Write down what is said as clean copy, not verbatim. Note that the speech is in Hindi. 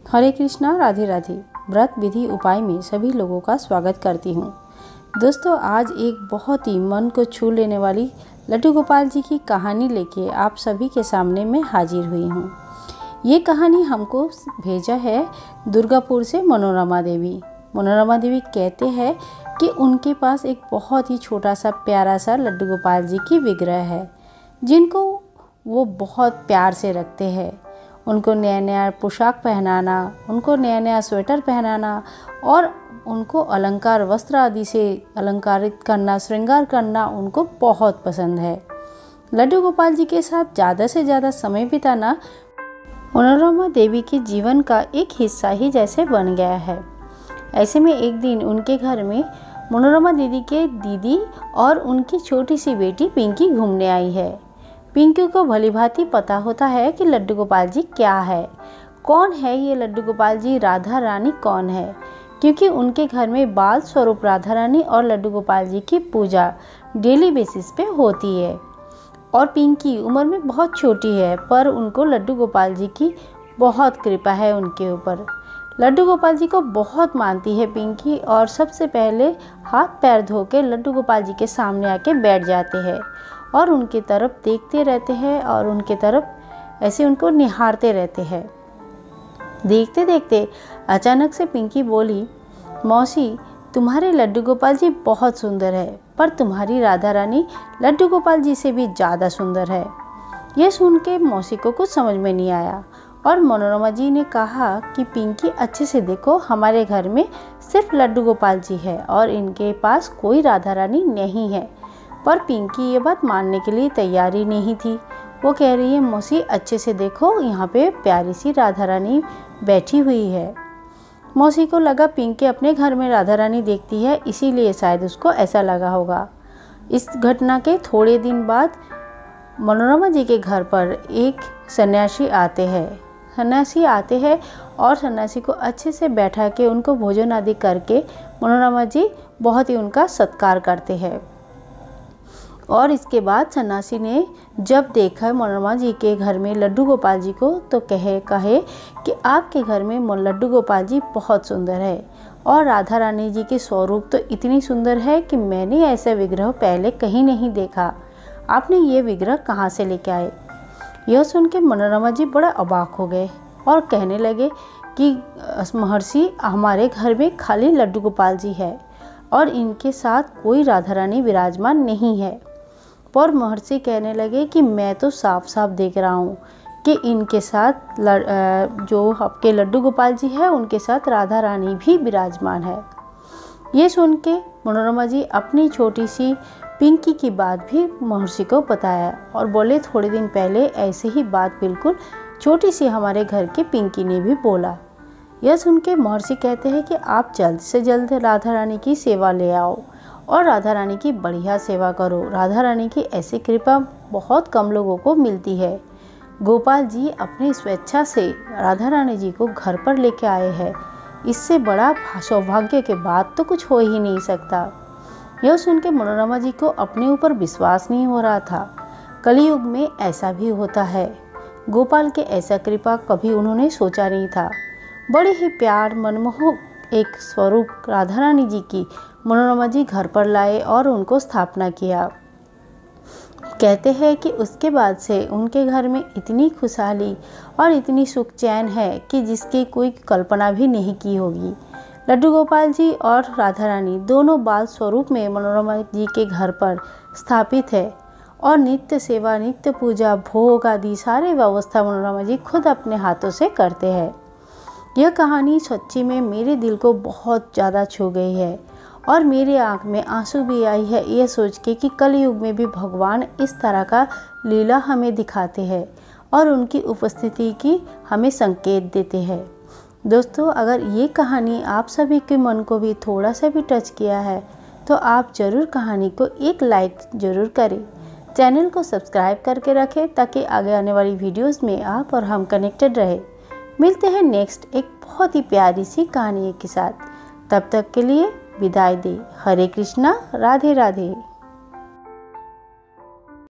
हरे कृष्णा, राधे राधे। व्रत विधि उपाय में सभी लोगों का स्वागत करती हूँ। दोस्तों, आज एक बहुत ही मन को छू लेने वाली लड्डू गोपाल जी की कहानी लेके आप सभी के सामने मैं हाजिर हुई हूँ। ये कहानी हमको भेजा है दुर्गापुर से मनोरमा देवी। मनोरमा देवी कहते हैं कि उनके पास एक बहुत ही छोटा सा प्यारा सा लड्डू गोपाल जी की विग्रह है, जिनको वो बहुत प्यार से रखते हैं। उनको नया नया पोशाक पहनाना, उनको नया नया स्वेटर पहनाना और उनको अलंकार वस्त्र आदि से अलंकारित करना, श्रृंगार करना उनको बहुत पसंद है। लड्डू गोपाल जी के साथ ज़्यादा से ज़्यादा समय बिताना मनोरमा देवी के जीवन का एक हिस्सा ही जैसे बन गया है। ऐसे में एक दिन उनके घर में मनोरमा दीदी के दीदी और उनकी छोटी सी बेटी पिंकी घूमने आई है। पिंकी को भलीभांति पता होता है कि लड्डू गोपाल जी क्या है, कौन है ये लड्डू गोपाल जी, राधा रानी कौन है, क्योंकि उनके घर में बाल स्वरूप राधा रानी और लड्डू गोपाल जी की पूजा डेली बेसिस पे होती है। और पिंकी उम्र में बहुत छोटी है, पर उनको लड्डू गोपाल जी की बहुत कृपा है उनके ऊपर। लड्डू गोपाल जी को बहुत मानती है पिंकी और सबसे पहले हाथ पैर धो के लड्डू गोपाल जी के सामने आके बैठ जाते हैं और उनकी तरफ देखते रहते हैं और उनके तरफ ऐसे उनको निहारते रहते हैं। देखते देखते अचानक से पिंकी बोली, मौसी, तुम्हारे लड्डू गोपाल जी बहुत सुंदर है, पर तुम्हारी राधा रानी लड्डू गोपाल जी से भी ज़्यादा सुंदर है। यह सुन के मौसी को कुछ समझ में नहीं आया और मनोरमा जी ने कहा कि पिंकी, अच्छे से देखो, हमारे घर में सिर्फ लड्डू गोपाल जी है और इनके पास कोई राधा रानी नहीं है। पर पिंकी ये बात मानने के लिए तैयार ही नहीं थी। वो कह रही है, मौसी अच्छे से देखो, यहाँ पे प्यारी सी राधा रानी बैठी हुई है। मौसी को लगा पिंकी अपने घर में राधा रानी देखती है, इसीलिए शायद उसको ऐसा लगा होगा। इस घटना के थोड़े दिन बाद मनोरमा जी के घर पर एक सन्यासी आते हैं और सन्यासी को अच्छे से बैठा के उनको भोजन आदि करके मनोरमा जी बहुत ही उनका सत्कार करते हैं। और इसके बाद सन्यासी ने जब देखा मनोरमा जी के घर में लड्डू गोपाल जी को, तो कहे कि आपके घर में लड्डू गोपाल जी बहुत सुंदर है और राधा रानी जी के स्वरूप तो इतनी सुंदर है कि मैंने ऐसा विग्रह पहले कहीं नहीं देखा। आपने ये विग्रह कहाँ से लेके आए? यह सुन के मनोरमा जी बड़ा अबाक हो गए और कहने लगे कि महर्षि, हमारे घर में खाली लड्डू गोपाल जी है और इनके साथ कोई राधा रानी विराजमान नहीं है। पर महर्षि कहने लगे कि मैं तो साफ साफ देख रहा हूँ कि इनके साथ जो आपके लड्डू गोपाल जी है उनके साथ राधा रानी भी विराजमान है। ये सुन के मनोरमा जी अपनी छोटी सी पिंकी की बात भी महर्षि को बताया और बोले, थोड़े दिन पहले ऐसे ही बात बिल्कुल छोटी सी हमारे घर की पिंकी ने भी बोला। यह सुन के महर्षि कहते हैं कि आप जल्द से जल्द राधा रानी की सेवा ले आओ और राधा रानी की बढ़िया सेवा करो। राधा रानी की ऐसी कृपा बहुत कम लोगों को मिलती है। गोपाल जी अपनी स्वेच्छा से राधा रानी जी को घर पर लेके आए हैं, इससे बड़ा सौभाग्य के बाद तो कुछ हो ही नहीं सकता। यह सुन के मनोरमा जी को अपने ऊपर विश्वास नहीं हो रहा था। कलयुग में ऐसा भी होता है। गोपाल के ऐसा कृपा कभी उन्होंने सोचा नहीं था। बड़े ही प्यार मनमोहक एक स्वरूप राधा रानी जी की मनोरमा जी घर पर लाए और उनको स्थापना किया। कहते हैं कि उसके बाद से उनके घर में इतनी खुशहाली और इतनी सुख चैन है कि जिसकी कोई कल्पना भी नहीं की होगी। लड्डू गोपाल जी और राधा रानी दोनों बाल स्वरूप में मनोरमा जी के घर पर स्थापित है और नित्य सेवा, नित्य पूजा, भोग आदि सारे व्यवस्था मनोरमा जी खुद अपने हाथों से करते हैं। यह कहानी सच्ची में मेरे दिल को बहुत ज़्यादा छू गई है और मेरे आँख में आंसू भी आई है यह सोच के कि कलयुग में भी भगवान इस तरह का लीला हमें दिखाते हैं और उनकी उपस्थिति की हमें संकेत देते हैं। दोस्तों, अगर ये कहानी आप सभी के मन को भी थोड़ा सा भी टच किया है तो आप ज़रूर कहानी को एक लाइक ज़रूर करें। चैनल को सब्सक्राइब करके रखें ताकि आगे आने वाली वीडियोस में आप और हम कनेक्टेड रहे। मिलते हैं नेक्स्ट एक बहुत ही प्यारी सी कहानी के साथ। तब तक के लिए विदाई दे। हरे कृष्णा, राधे राधे।